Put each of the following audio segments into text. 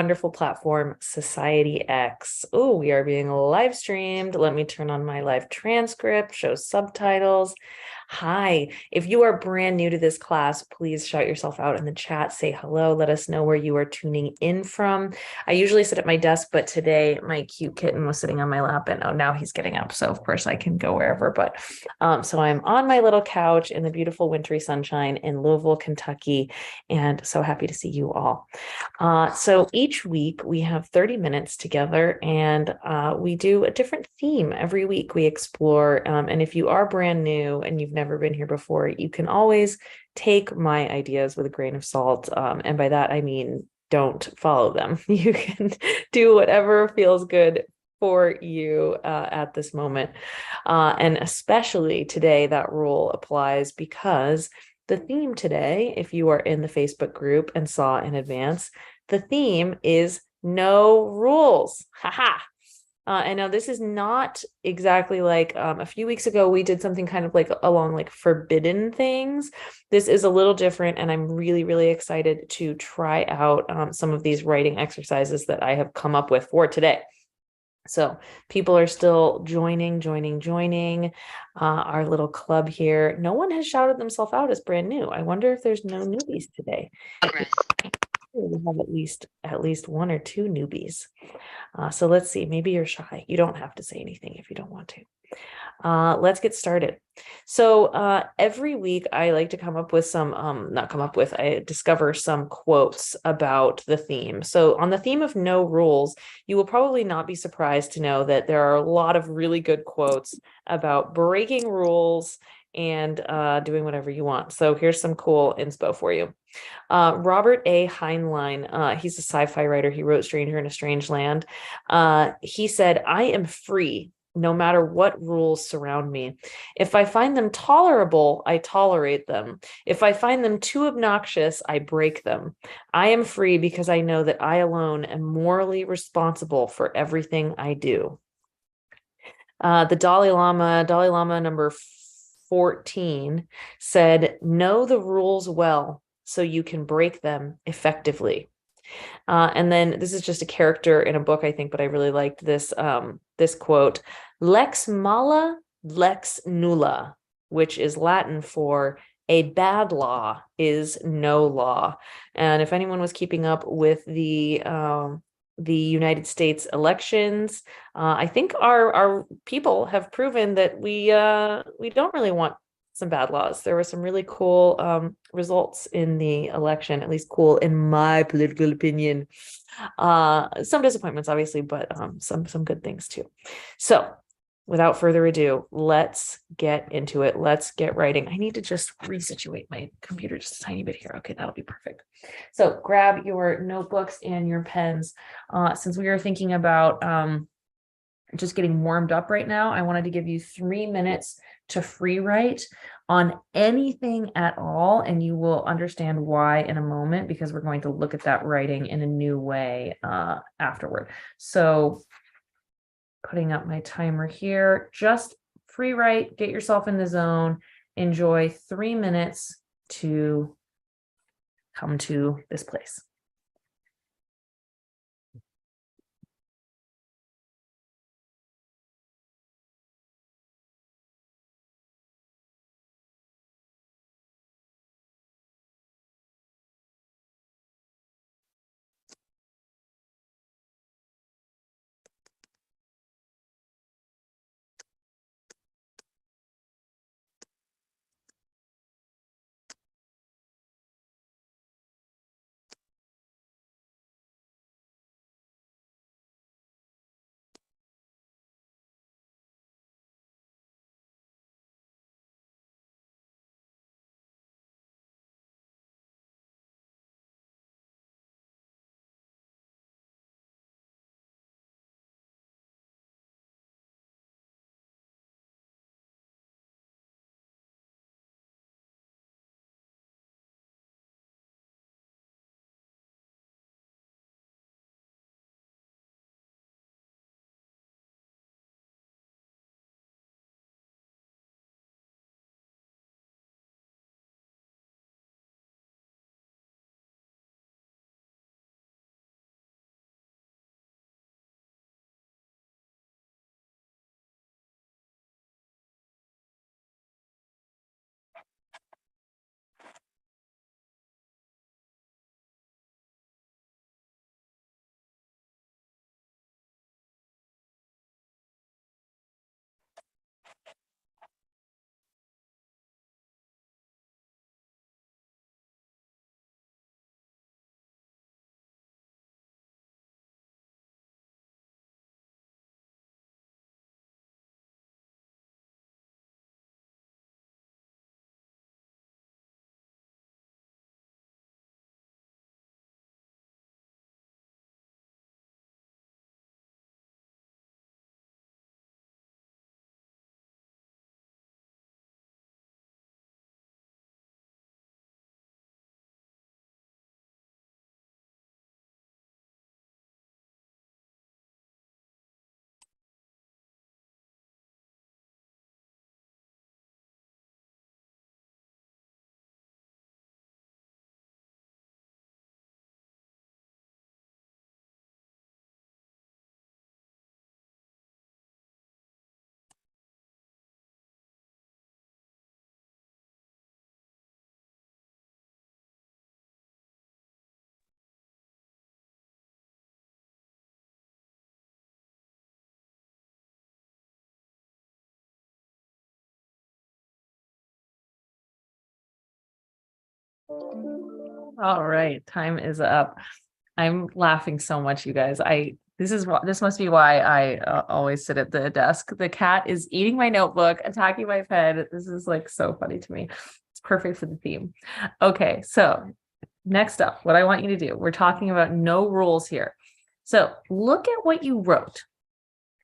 wonderful platform, SocietyX. Oh, we are being live streamed. Let me turn on my live transcript, show subtitles. Hi, if you are brand new to this class, please shout yourself out in the chat, say hello, let us know where you are tuning in from. I usually sit at my desk, but today my cute kitten was sitting on my lap and oh, now he's getting up. So of course I can go wherever, but so I'm on my little couch in the beautiful wintry sunshine in Louisville, Kentucky, and so happy to see you all. So each week we have 30 minutes together and we do a different theme every week we explore. And if you are brand new and you've never been here before, you can always take my ideas with a grain of salt. And by that, I mean, don't follow them. You can do whatever feels good for you at this moment. And especially today, that rule applies because the theme today, if you are in the Facebook group and saw in advance, the theme is no rules. Haha. And now this is not exactly like a few weeks ago, we did something kind of like along like forbidden things. This is a little different, and I'm really, really excited to try out some of these writing exercises that I have come up with for today. So people are still joining our little club here. No one has shouted themselves out as brand new. I wonder if there's no newbies today. We have at least one or two newbies. So let's see, maybe you're shy. You don't have to say anything if you don't want to. Let's get started. So every week I like to come up with some, I discover some quotes about the theme. So on the theme of no rules, you will probably not be surprised to know that there are a lot of really good quotes about breaking rules and doing whatever you want. So here's some cool inspo for you. Robert A. Heinlein, he's a sci-fi writer. He wrote Stranger in a Strange Land. He said, "I am free no matter what rules surround me. If I find them tolerable, I tolerate them. If I find them too obnoxious, I break them. I am free because I know that I alone am morally responsible for everything I do." The Dalai Lama number 14 said, "Know the rules well so you can break them effectively." And then this is just a character in a book, I think, but I really liked this quote: "Lex mala, lex nulla," which is Latin for "a bad law is no law." And if anyone was keeping up with the United States elections, I think our people have proven that we don't really want some bad laws. There were some really cool results in the election, at least cool in my political opinion. Some disappointments, obviously, but some good things too. So without further ado, let's get into it. Let's get writing. I need to just resituate my computer just a tiny bit here. Okay, that'll be perfect. So grab your notebooks and your pens. Since we are thinking about just getting warmed up right now, I wanted to give you 3 minutes to free write on anything at all, and you will understand why in a moment, because we're going to look at that writing in a new way afterward. So putting up my timer here, just free write, get yourself in the zone, enjoy 3 minutes to come to this place. All right, time is up. I'm laughing so much, you guys. This must be why I always sit at the desk. The cat is eating my notebook, attacking my pen. This is like so funny to me. It's perfect for the theme. Okay, so next up, what I want you to do, we're talking about no rules here. So look at what you wrote.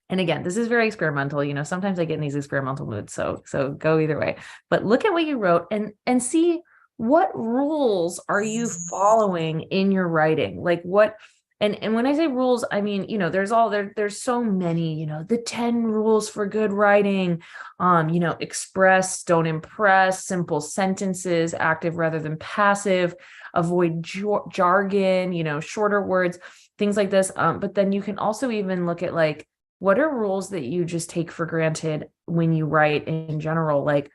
And again, this is very experimental. Sometimes I get in these experimental moods. So go either way. But look at what you wrote and see what rules are you following in your writing. Like what and when I say rules, I mean, there's so many, the 10 rules for good writing, express, don't impress, simple sentences, active rather than passive, avoid jargon, shorter words, things like this. But then you can also even look at like, what are rules that you just take for granted when you write in general? Like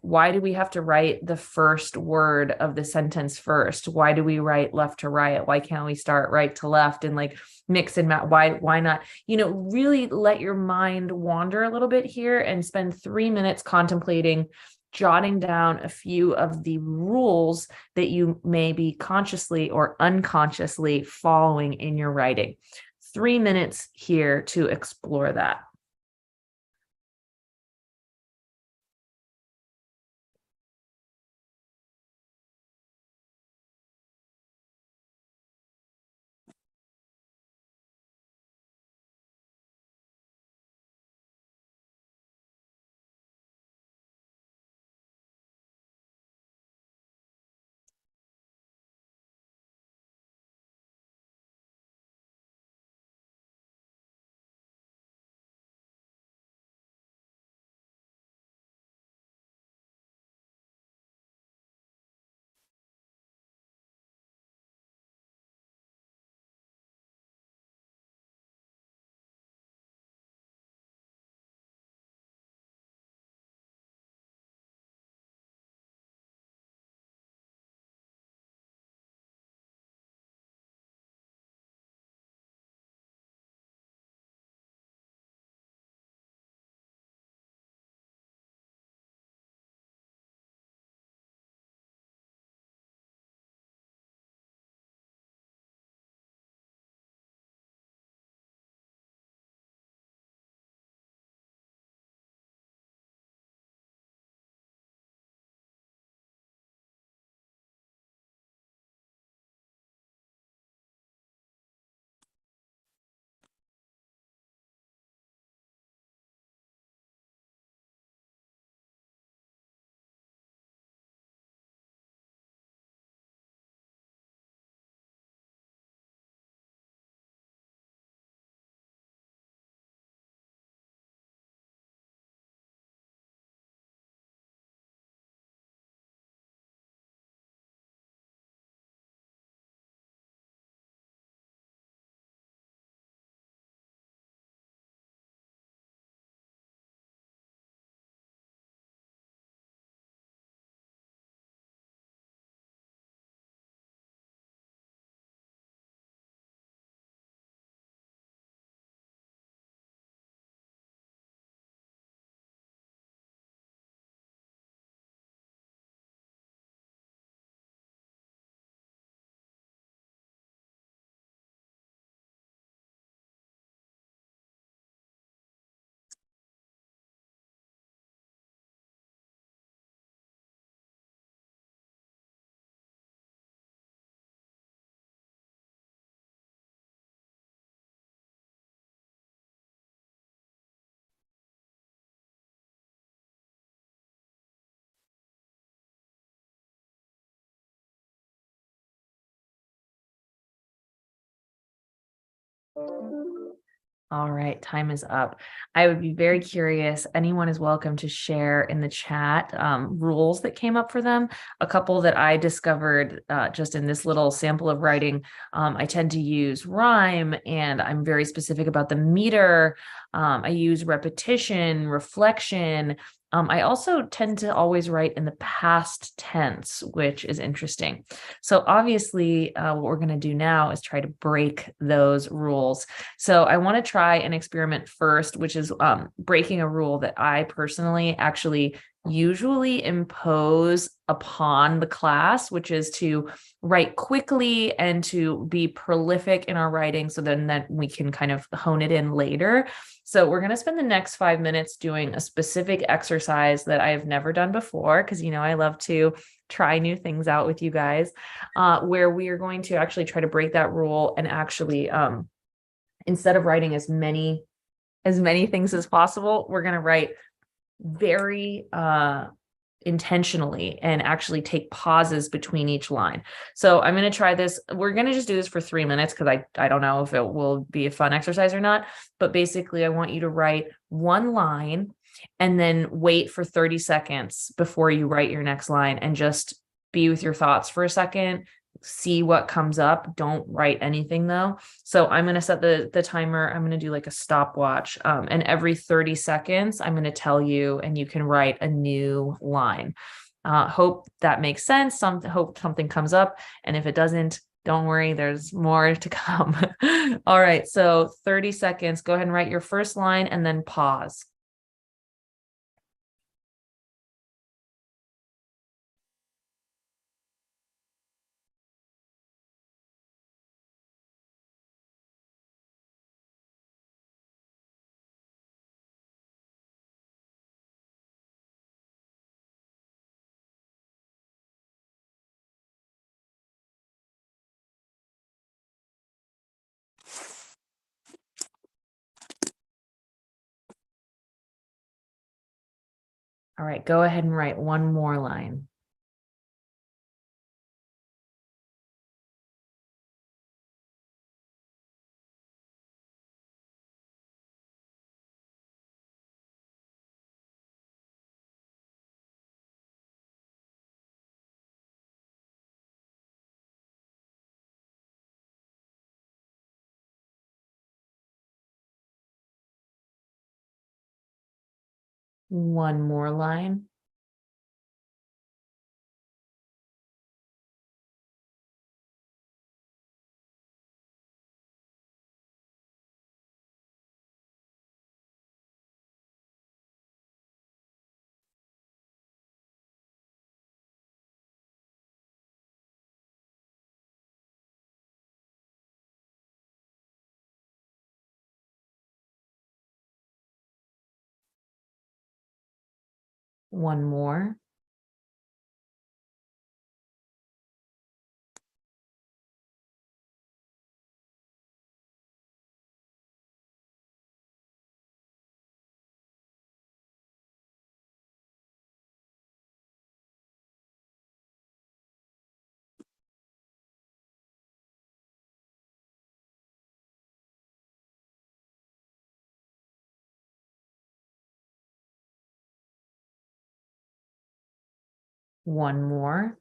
why do we have to write the first word of the sentence first? Why do we write left to right? Why can't we start right to left and like mix and match? Why not? Really let your mind wander a little bit here and spend 3 minutes contemplating, jotting down a few of the rules that you may be consciously or unconsciously following in your writing. 3 minutes here to explore that. All right, time is up. I would be very curious. Anyone is welcome to share in the chat rules that came up for them. A couple that I discovered just in this little sample of writing. I tend to use rhyme, and I'm very specific about the meter. I use repetition, reflection. I also tend to always write in the past tense, which is interesting. So obviously, what we're going to do now is try to break those rules. So I want to try an experiment first, which is breaking a rule that I personally actually usually impose upon the class, which is to write quickly and to be prolific in our writing so then that we can kind of hone it in later. So we're going to spend the next 5 minutes doing a specific exercise that I have never done before, because, I love to try new things out with you guys, where we are going to actually try to break that rule and actually, instead of writing as many things as possible, we're going to write very intentionally and actually take pauses between each line. So I'm going to try this. We're going to just do this for 3 minutes because I don't know if it will be a fun exercise or not. But basically, I want you to write one line and then wait for 30 seconds before you write your next line and just be with your thoughts for a second. See what comes up. Don't write anything though. So I'm going to set the timer. I'm going to do like a stopwatch. And every 30 seconds, I'm going to tell you, and you can write a new line. Hope that makes sense. Hope something comes up. And if it doesn't, don't worry, there's more to come. All right. So 30 seconds, go ahead and write your first line and then pause. All right, go ahead and write one more line. One more line. One more. One more.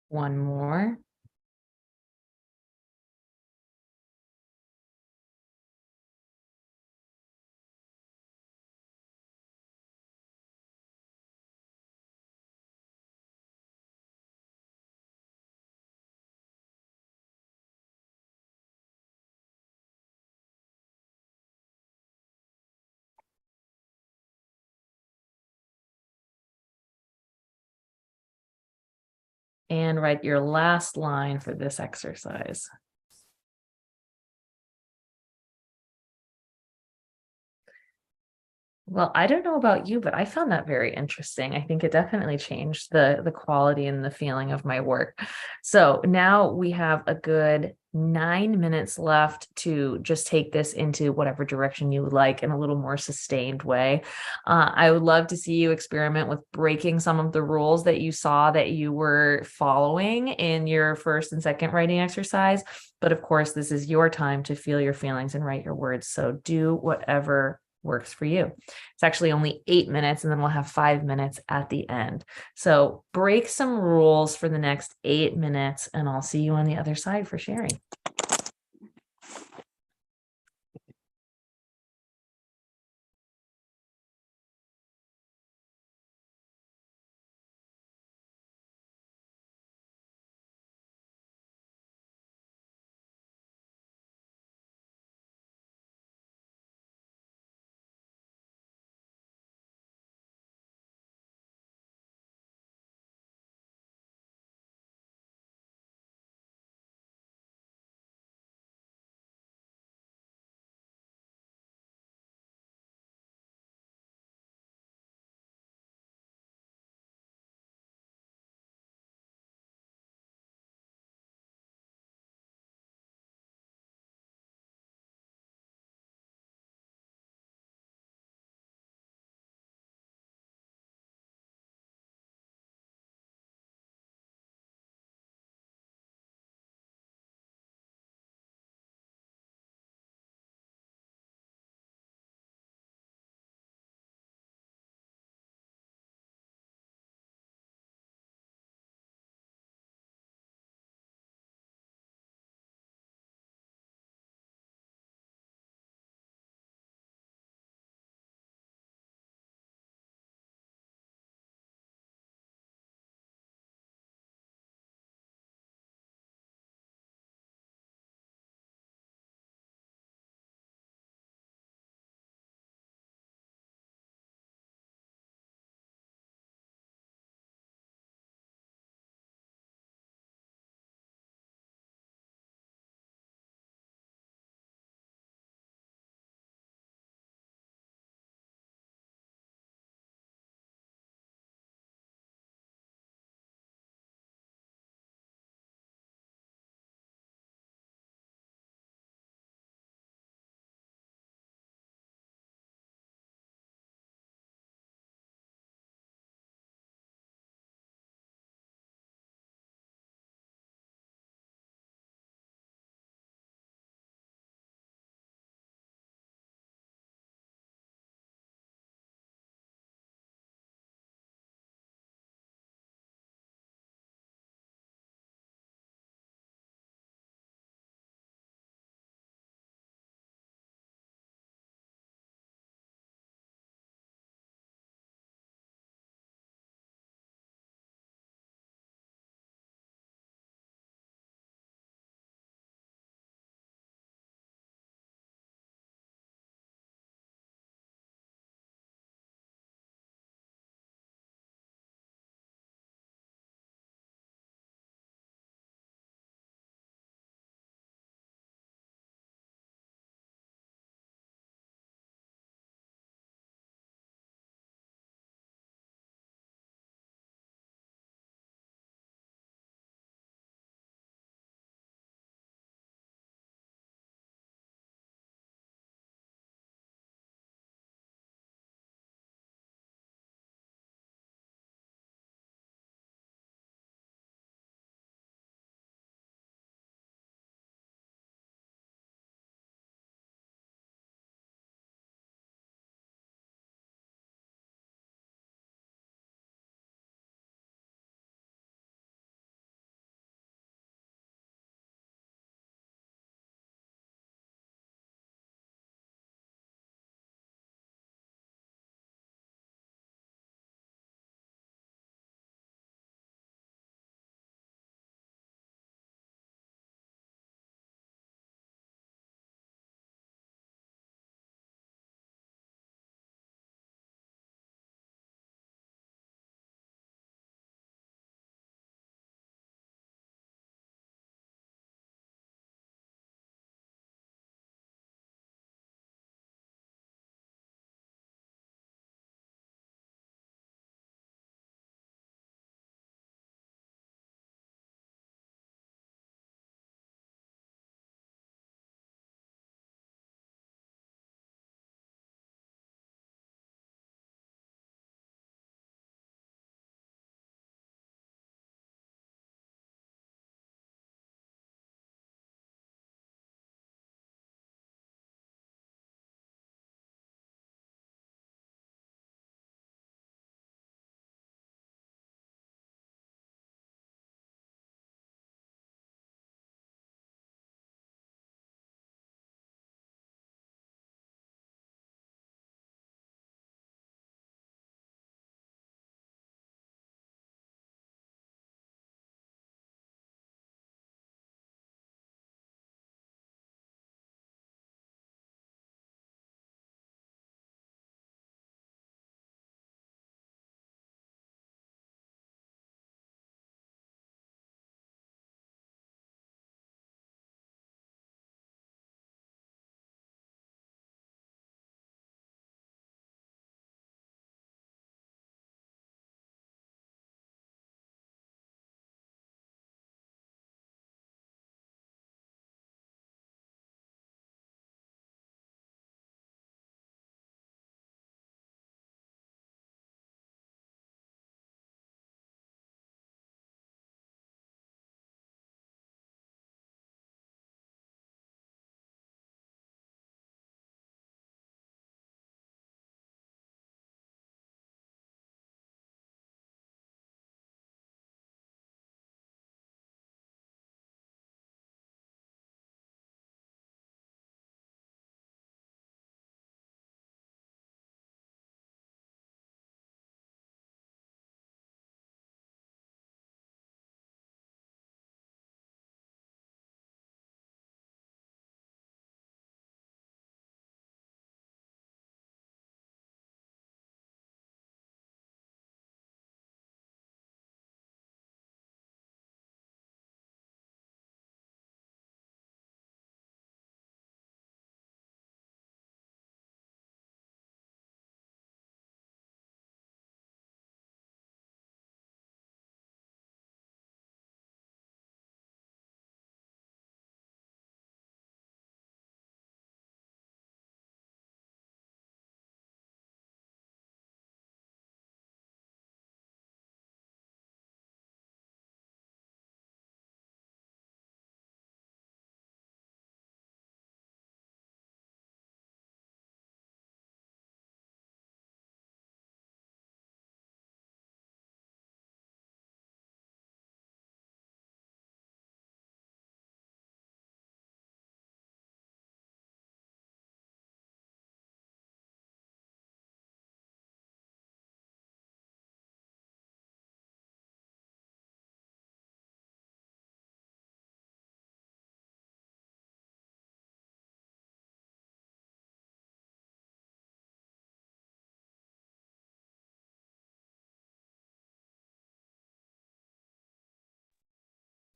One more. And write your last line for this exercise. Well, I don't know about you, but I found that very interesting. I think it definitely changed the quality and the feeling of my work. So now we have a good 9 minutes left to just take this into whatever direction you would like in a little more sustained way. I would love to see you experiment with breaking some of the rules that you saw that you were following in your first and second writing exercise. But of course, this is your time to feel your feelings and write your words. So do whatever works for you. It's actually only 8 minutes, and then we'll have 5 minutes at the end. So break some rules for the next 8 minutes, and I'll see you on the other side for sharing.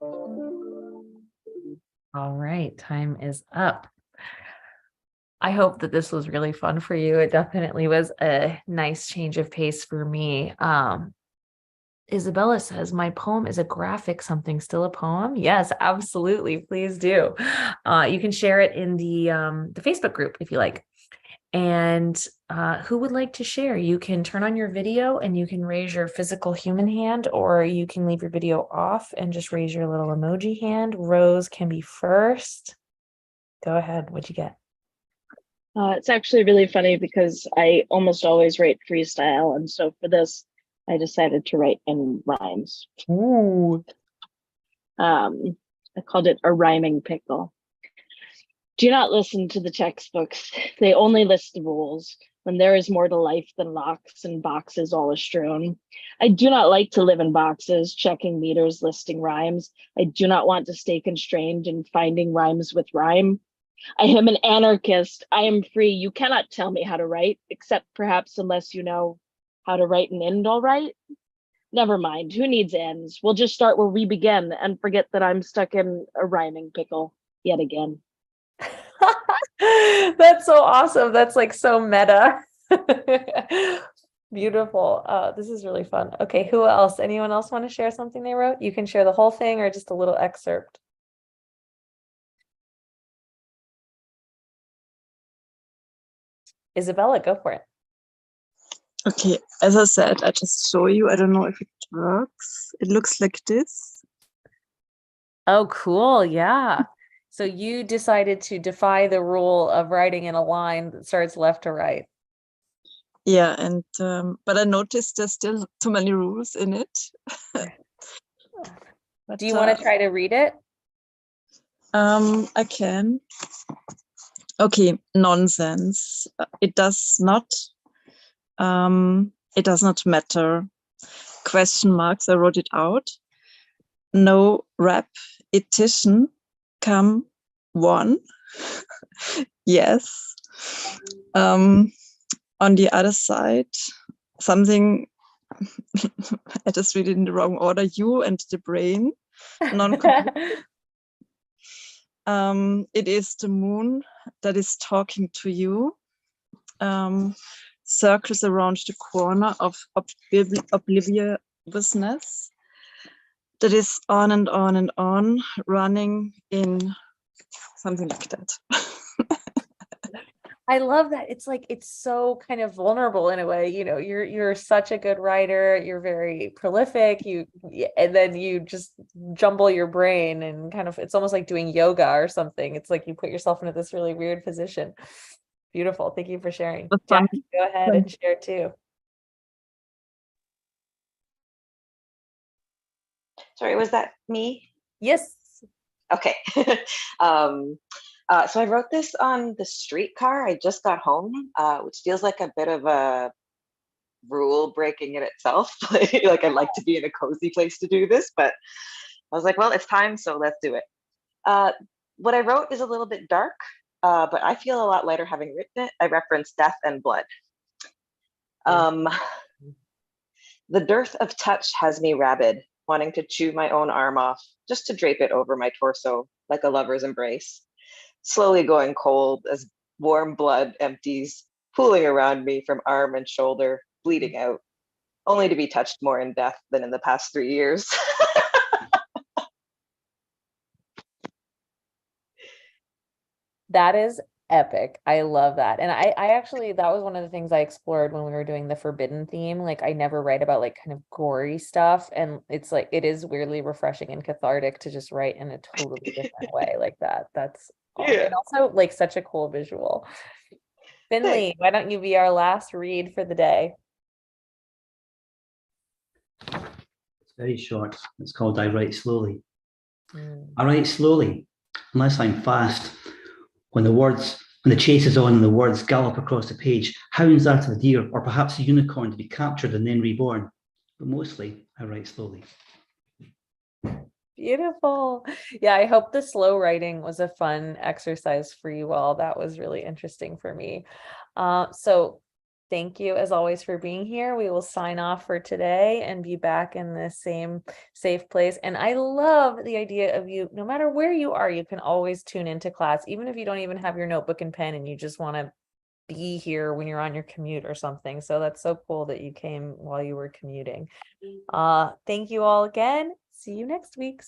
All right, time is up. I hope that this was really fun for you. It definitely was a nice change of pace for me. Isabella says, my poem is a graphic something, still a poem? Yes, absolutely. Please do. You can share it in the Facebook group if you like. And who would like to share? You can turn on your video and you can raise your physical human hand, or you can leave your video off and just raise your little emoji hand. Rose can be first. Go ahead. What'd you get? It's actually really funny because I almost always write freestyle. And so for this, I decided to write in rhymes. Ooh. I called it a rhyming pickle. Do not listen to the textbooks. They only list the rules when there is more to life than locks and boxes all astrewn. I do not like to live in boxes, checking meters, listing rhymes. I do not want to stay constrained in finding rhymes with rhyme. I am an anarchist. I am free. You cannot tell me how to write, except perhaps unless you know how to write an end all right. Never mind. Who needs ends? We'll just start where we begin and forget that I'm stuck in a rhyming pickle yet again. That's so awesome. That's like so meta. Beautiful. This is really fun. Okay, who else? Anyone else want to share something they wrote? You can share the whole thing or just a little excerpt. Isabella, go for it. Okay, as I said, I just show you. I don't know if it works. It looks like this. Oh, cool. Yeah. So you decided to defy the rule of writing in a line that starts left to right. Yeah, and but I noticed there's still too many rules in it. But, Do you want to try to read it? I can. Okay, nonsense. It does not. It does not matter. Question marks. I wrote it out. No repetition. Come one. Yes. On the other side, something I just read it in the wrong order. You and the brain. It is the moon that is talking to you. Circles around the corner of obliviousness. That is on and on and on, running in something like that. I love that. It's like it's so kind of vulnerable in a way. You know, you're such a good writer. You're very prolific. And then you just jumble your brain and kind of it's almost like doing yoga or something. It's like you put yourself into this really weird position. Beautiful. Thank you for sharing. Jackie, go ahead and share too. Sorry, was that me? Yes. Okay. So I wrote this on the streetcar. I just got home, which feels like a bit of a rule breaking in itself. Like I'd like to be in a cozy place to do this, but I was like, well, it's time, so let's do it. What I wrote is a little bit dark, but I feel a lot lighter having written it. I reference death and blood. The dearth of touch has me rabid, wanting to chew my own arm off, just to drape it over my torso like a lover's embrace. Slowly going cold as warm blood empties, pooling around me from arm and shoulder, bleeding out, only to be touched more in death than in the past 3 years. That is epic. I love that. And I actually, that was one of the things I explored when we were doing the forbidden theme. Like I never write about like kind of gory stuff. And it's like, it is weirdly refreshing and cathartic to just write in a totally different way like that. That's awesome. Yeah. And also like such a cool visual. Finley, why don't you be our last read for the day? It's very short. It's called I Write Slowly. I write slowly, unless I'm fast. When the chase is on and the words gallop across the page, hounds after the deer, or perhaps a unicorn to be captured and then reborn. But mostly, I write slowly. Beautiful. Yeah, I hope the slow writing was a fun exercise for you all. That was really interesting for me. So Thank you as always for being here. We will sign off for today and be back in the same safe place. And I love the idea of you, no matter where you are, you can always tune into class, even if you don't even have your notebook and pen and you just want to be here when you're on your commute or something. So that's so cool that you came while you were commuting. Thank you all again. See you next week.